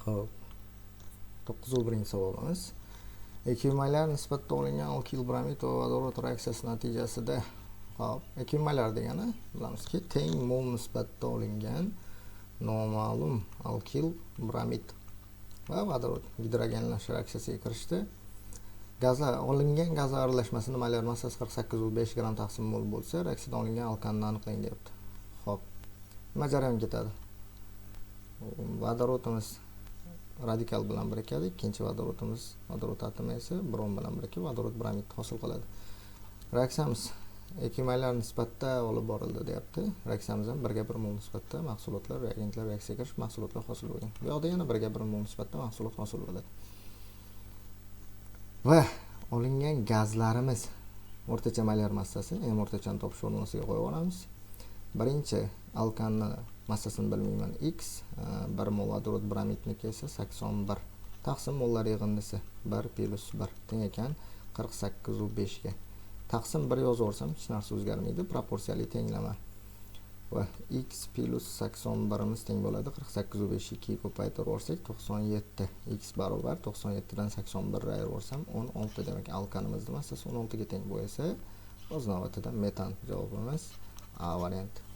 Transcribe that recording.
Xo'p, 9-birinchi savolimiz. Ekvimalar nisbatda olingan alkil bromid va vodorod reaksiyasi natijasida, hop, ekvimalar degani bilamizki, teng mol nisbatda olingan noma'lum alkil bromid va vodorod gidrogenlash reaksiyasiga kirishdi. Olingan gazlar aralashmasini molar massasi 48,5 gram taqsim mol bo'lsa, reaksiyada olingan alkanni aniqlang deyapti. Xo'p, nima jarayon ketadi? Vodorodimiz radikal bilan birikadi, ikkinchi vodorodimiz vodorod atomi esa brom bilan birikib vodorod bromid hosil qiladi. Reaksiyamiz ekvimalar nisbatda olib borildi deyapti. Reaksiyamiz ham 1:1 mol nisbatda mahsulotlar, reagentlar reaksiyaga kirishib mahsulotlar hosil bo'lgan. Bu yoqda yana 1:1 mol nisbatda mahsulot hosil bo'ladi. Va olingan gazlarimiz o'rtacha molar massasi, ham o'rtachani topish formulasiga qo'yib olamiz. Birinchi alkanni massasini bilmayman, x, 1 mol vodorod bromidniki esa 81 taqsim mollar yig'indisi 1 + 1 teng ekan 48,5 ga. Taqsim 1 yozib olsam hech narsa o'zgarmaydi, proporsiyali tenglama. Va x + 81 imiz teng bo'ladi 48,5 2 ko'paytirib olsak 97. X barobar 97 dan 81 ayirib olsam 16, demak alkanimizning massasi 16 ga teng bo'lsa, o'z navbatida metan javobimiz A varianti.